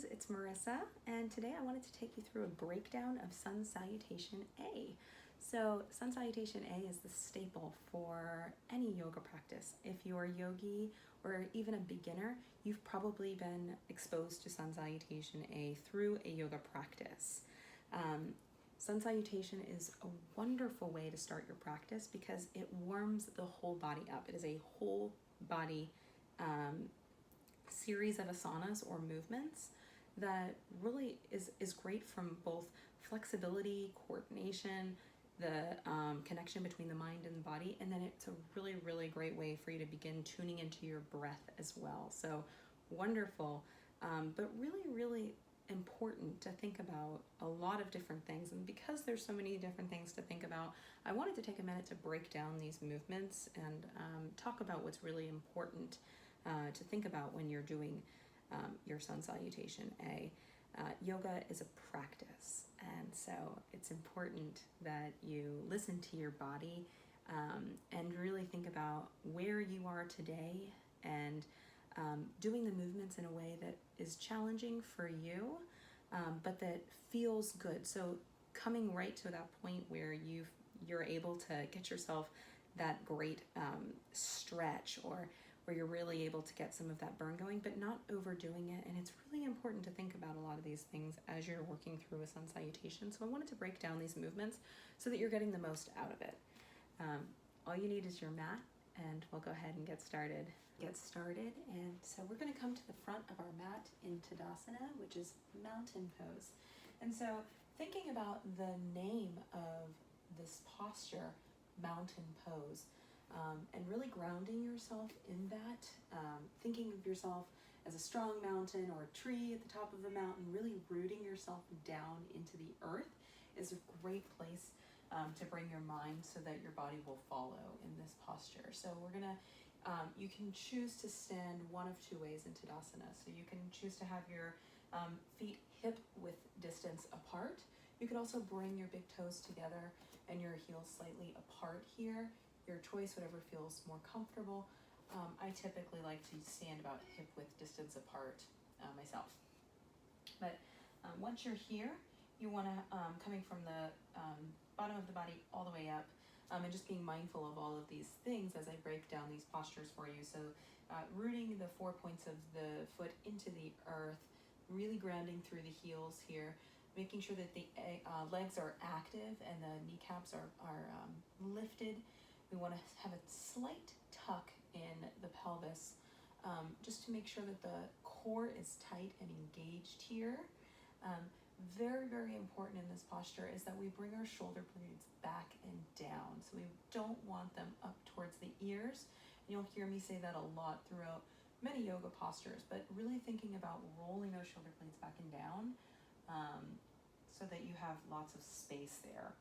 friends, it's Marissa, and today I wanted to take you through a breakdown of Sun Salutation A. So Sun Salutation A is the staple for any yoga practice. If you're a yogi or even a beginner, you've probably been exposed to Sun Salutation A through a yoga practice. Sun Salutation is a wonderful way to start your practice because it warms the whole body up. It is a whole body series of asanas or movements that really is great from both flexibility, coordination, the connection between the mind and the body, and then it's a really great way for you to begin tuning into your breath as well. So wonderful, but really important to think about a lot of different things. And because there's so many different things to think about, I wanted to take a minute to break down these movements and talk about what's really important to think about when you're doing your Sun Salutation A. Yoga is a practice, and so it's important that you listen to your body and really think about where you are today and doing the movements in a way that is challenging for you, but that feels good. So coming right to that point where you're able to get yourself that great stretch, or where you're really able to get some of that burn going, but not overdoing it. And it's really important to think about a lot of these things as you're working through a Sun Salutation. So I wanted to break down these movements so that you're getting the most out of it. All you need is your mat, and we'll go ahead and get started. And so we're going to come to the front of our mat in Tadasana, which is mountain pose. And so thinking about the name of this posture, mountain pose, and really grounding yourself in that, thinking of yourself as a strong mountain or a tree at the top of the mountain, really rooting yourself down into the earth is a great place to bring your mind so that your body will follow in this posture. So we're gonna, you can choose to stand one of two ways in Tadasana. So you can choose to have your feet hip width distance apart. You could also bring your big toes together and your heels slightly apart here. Your choice, whatever feels more comfortable. I typically like to stand about hip width distance apart myself. But once you're here, you want to, coming from the bottom of the body all the way up, and just being mindful of all of these things as I break down these postures for you. So rooting the 4 points of the foot into the earth, really grounding through the heels here, making sure that the legs are active and the kneecaps are lifted. We want to have a slight tuck in the pelvis, just to make sure that the core is tight and engaged here. Very important in this posture is that we bring our shoulder blades back and down. So we don't want them up towards the ears. And you'll hear me say that a lot throughout many yoga postures, but really thinking about rolling those shoulder blades back and down so that you have lots of space there.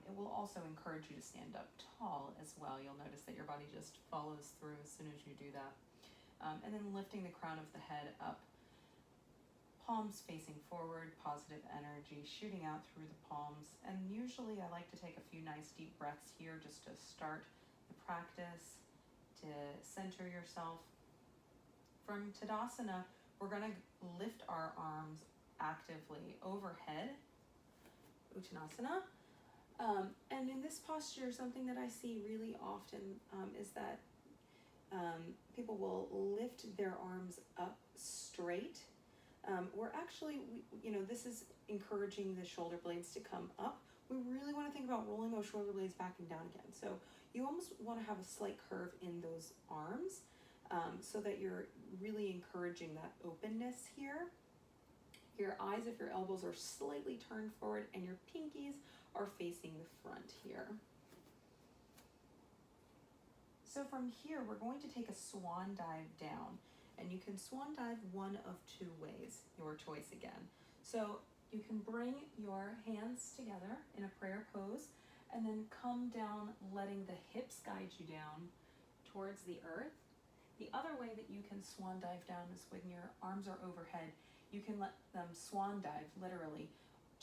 It will also encourage you to stand up tall as well. You'll notice that your body just follows through as soon as you do that. And then lifting the crown of the head up, palms facing forward, positive energy shooting out through the palms. And usually I like to take a few nice deep breaths here just to start the practice, to center yourself. From Tadasana, we're going to lift our arms actively overhead, Uttanasana. And in this posture, something that I see really often is that people will lift their arms up straight. We're actually, this is encouraging the shoulder blades to come up. We really want to think about rolling those shoulder blades back and down again. So you almost want to have a slight curve in those arms so that you're really encouraging that openness here. Your eyes, if your elbows are slightly turned forward, and your pinkies are facing the front here. So from here, we're going to take a swan dive down, and you can swan dive one of two ways, your choice again. So you can bring your hands together in a prayer pose, and then come down, letting the hips guide you down towards the earth. The other way that you can swan dive down is when your arms are overhead. You can let them swan dive, literally,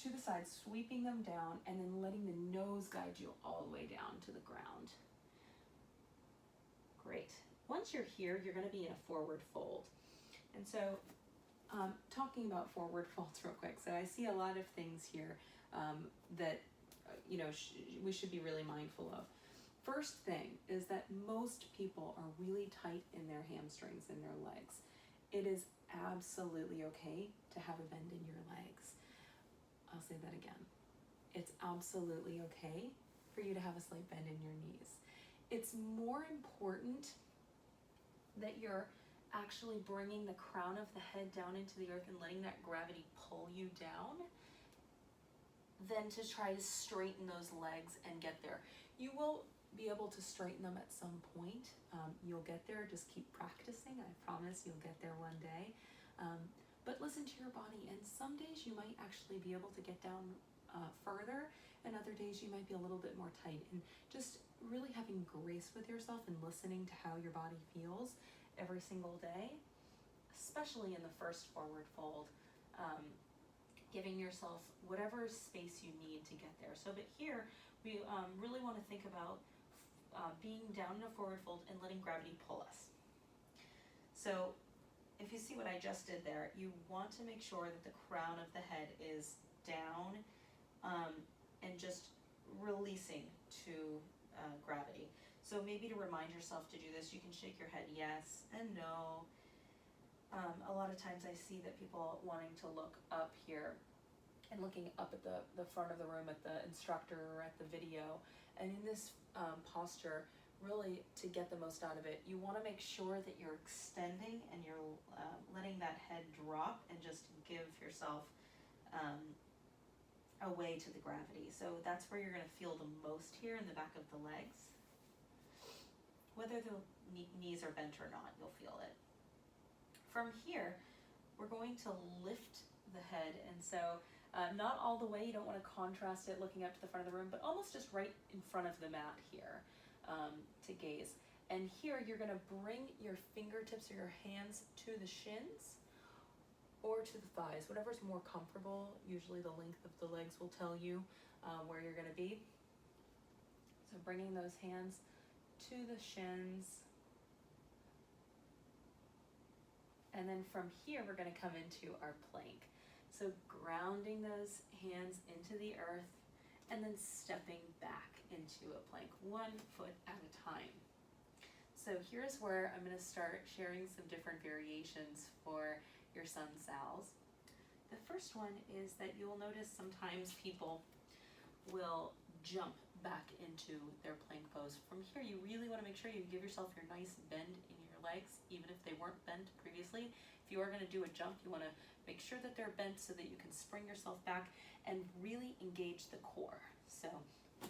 to the side, sweeping them down, and then letting the nose guide you all the way down to the ground. Great. Once you're here, you're going to be in a forward fold. And so Talking about forward folds real quick. So I see a lot of things here that we should be really mindful of. First thing is that most people are really tight in their hamstrings and their legs. It is absolutely okay to have a bend in your legs. I'll say that again. It's absolutely okay for you to have a slight bend in your knees. It's more important that you're actually bringing the crown of the head down into the earth and letting that gravity pull you down than to try to straighten those legs and get there. You will be able to straighten them at some point. You'll get there, just keep practicing. I promise you'll get there one day. But listen to your body, and some days you might actually be able to get down further, and other days you might be a little bit more tight. And just really having grace with yourself and listening to how your body feels every single day, especially in the first forward fold, giving yourself whatever space you need to get there. So, but here we really want to think about being down in a forward fold and letting gravity pull us. So if you see what I just did there, you want to make sure that the crown of the head is down and just releasing to gravity. So maybe to remind yourself to do this, you can shake your head yes and no. A lot of times I see that people wanting to look up here and looking up at the front of the room at the instructor or at the video. And in this posture, really to get the most out of it, you want to make sure that you're extending and you're letting that head drop and just give yourself a way to the gravity. So that's where you're going to feel the most here in the back of the legs. Whether the knees are bent or not, you'll feel it. From here, we're going to lift the head, and so not all the way, you don't want to contrast it looking up to the front of the room, but almost just right in front of the mat here to gaze. And here you're going to bring your fingertips or your hands to the shins or to the thighs, whatever's more comfortable. Usually the length of the legs will tell you where you're going to be. So bringing those hands to the shins. And then from here, we're going to come into our plank. So grounding those hands into the earth and then stepping back into a plank, 1 foot at a time. So here's where I'm going to start sharing some different variations for your sun sals. The first one is that you'll notice sometimes people will jump back into their plank pose. From here, you really want to make sure you give yourself your nice bend in your legs, even if they weren't bent previously. If you are going to do a jump, you want to make sure that they're bent so that you can spring yourself back and really engage the core. So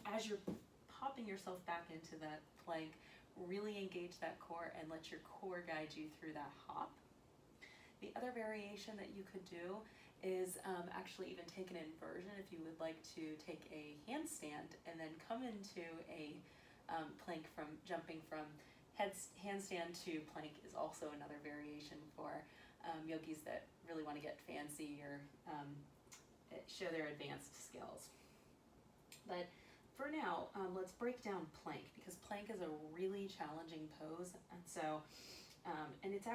as you're popping yourself back into that plank, really engage that core and let your core guide you through that hop. The other variation that you could do is actually even take an inversion. If you would like to take a handstand and then come into a plank, from jumping from handstand to plank is also another variation for yogis that really want to get fancy or show their advanced skills. But for now, let's break down plank, because plank is a really challenging pose, and so and it's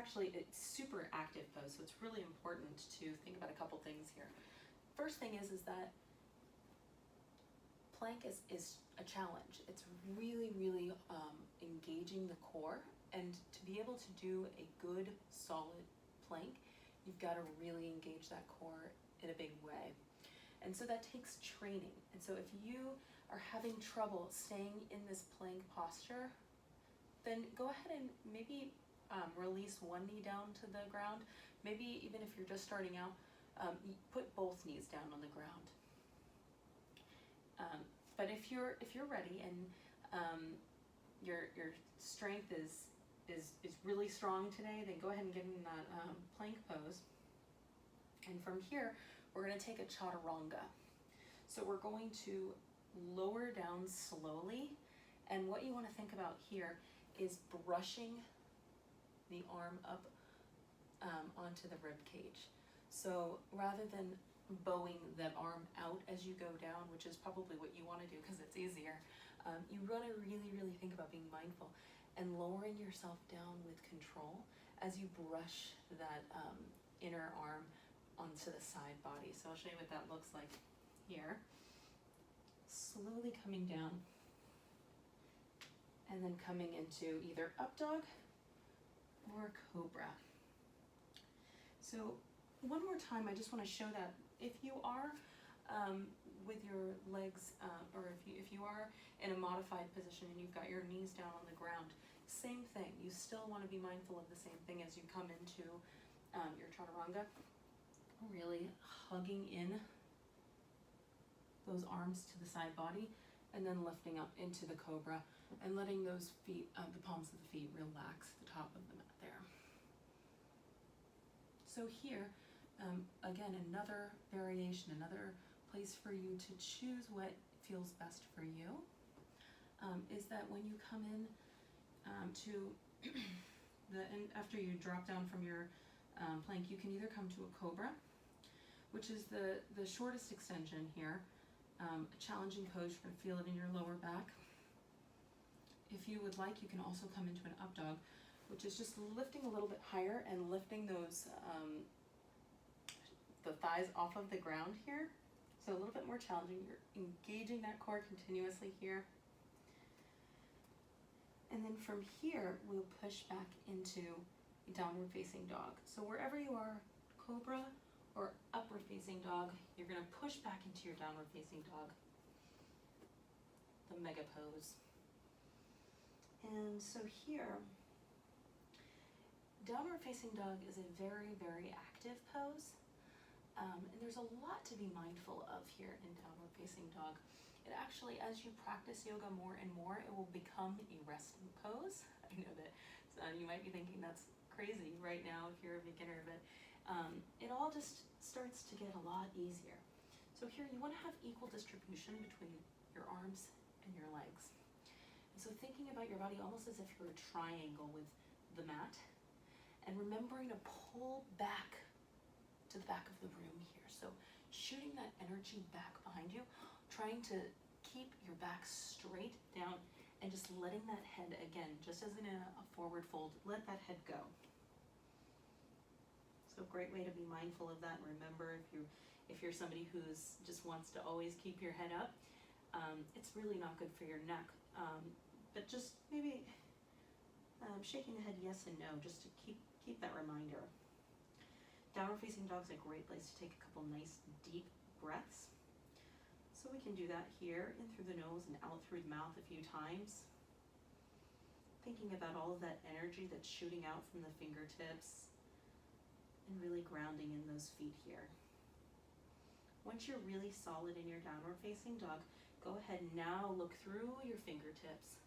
super active pose, so it's really important to think about a couple things here. First thing is that plank is a challenge. It's really engaging the core, and to be able to do a good solid plank, you've got to really engage that core in a big way. And so that takes training. And so if you are having trouble staying in this plank posture, then go ahead and maybe release one knee down to the ground. Maybe even if you're just starting out, put both knees down on the ground. But if you're ready and your strength is really strong today, then go ahead and get in that plank pose. And from here, we're going to take a chaturanga. So we're going to lower down slowly, and what you want to think about here is brushing the arm up onto the rib cage. So rather than bowing that arm out as you go down, which is probably what you want to do because it's easier, you want to really think about being mindful and lowering yourself down with control as you brush that inner arm onto the side body. So I'll show you what that looks like here. Slowly coming down and then coming into either up dog or cobra. So one more time, I just want to show that if you are with your legs, or if you are in a modified position and you've got your knees down on the ground, same thing. You still want to be mindful of the same thing as you come into your chaturanga, really hugging in those arms to the side body, and then lifting up into the cobra and letting those feet, the palms of the feet, relax the top of the mat there. So here, again, another variation, another place for you to choose what feels best for you, is that when you come in to and after you drop down from your plank, you can either come to a cobra, which is the shortest extension here, a challenging pose. You're going to feel it in your lower back. If you would like, you can also come into an up dog, which is just lifting a little bit higher and lifting those the thighs off of the ground here. So a little bit more challenging. You're engaging that core continuously here. And then from here, we'll push back into downward facing dog. So wherever you are, cobra or upward facing dog, you're going to push back into your downward facing dog, the mega pose. And so here, downward facing dog is a very, very active pose. And there's a lot to be mindful of here in downward facing dog. It actually, as you practice yoga more and more, it will become a resting pose. I know that you might be thinking that's crazy right now if you're a beginner, but it all just starts to get a lot easier. So here you want to have equal distribution between your arms and your legs. And so thinking about your body almost as if you're a triangle with the mat, and remembering to pull back to the back of the room here. So shooting that energy back behind you, trying to keep your back straight down and just letting that head, again, just as in a forward fold, let that head go. So a great way to be mindful of that. Remember, if you're somebody who's just wants to always keep your head up, it's really not good for your neck. But just maybe shaking the head yes and no, just to keep that reminder. Downward facing dog is a great place to take a couple nice deep breaths. So we can do that here, in through the nose and out through the mouth a few times. Thinking about all of that energy that's shooting out from the fingertips and really grounding in those feet here. Once you're really solid in your downward facing dog, go ahead and now look through your fingertips.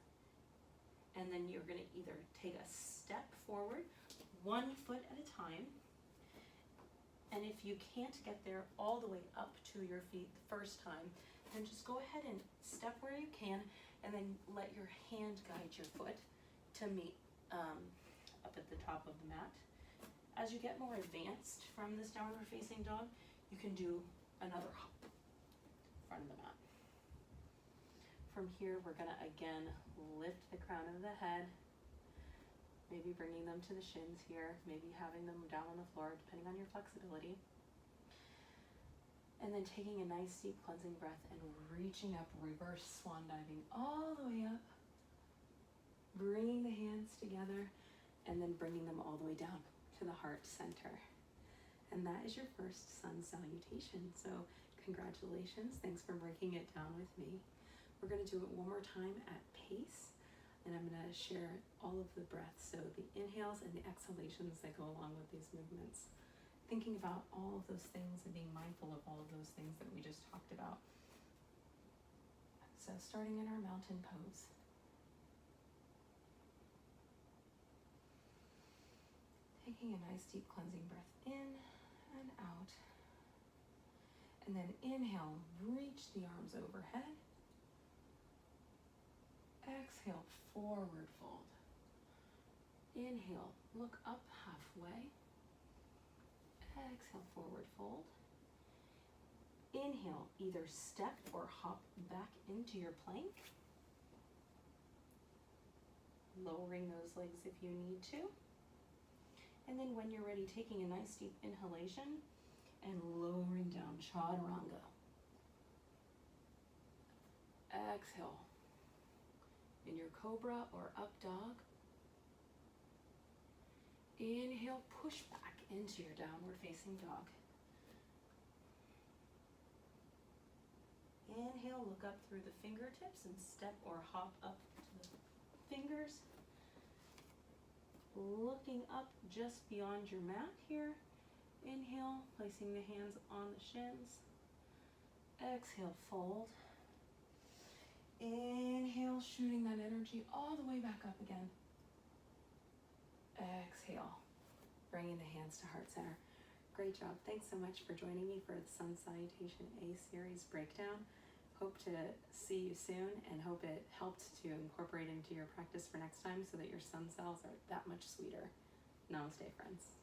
And then you're going to either take a step forward, 1 foot at a time. And if you can't get there all the way up to your feet the first time, then just go ahead and step where you can, and then let your hand guide your foot to meet up at the top of the mat. As you get more advanced from this downward facing dog, you can do another hop in front of the mat. From here, we're going to again lift the crown of the head, maybe bringing them to the shins here, maybe having them down on the floor, depending on your flexibility. And then taking a nice deep cleansing breath and reaching up, reverse swan diving all the way up, bringing the hands together, and then bringing them all the way down to the heart center. And that is your first sun salutation. So congratulations, thanks for breaking it down with me. We're going to do it one more time at pace. And I'm going to share all of the breaths, so the inhales and the exhalations that go along with these movements. Thinking about all of those things and being mindful of all of those things that we just talked about. So starting in our mountain pose. Taking a nice deep cleansing breath in and out. And then inhale, reach the arms overhead. Exhale, forward fold. Inhale, look up halfway. Exhale, forward fold. Inhale, either step or hop back into your plank. Lowering those legs if you need to. And then when you're ready, taking a nice deep inhalation and lowering down, chaturanga. Exhale. In your cobra or up dog. Inhale, push back into your downward facing dog. Inhale, look up through the fingertips and step or hop up to the fingers. Looking up just beyond your mat here. Inhale, placing the hands on the shins. Exhale, fold. Inhale, shooting that energy all the way back up again. Exhale, bringing the hands to heart center. Great job. Thanks so much for joining me for the Sun Salutation A series breakdown. Hope to see you soon and hope it helped to incorporate into your practice for next time so that your sun cells are that much sweeter. Namaste, friends.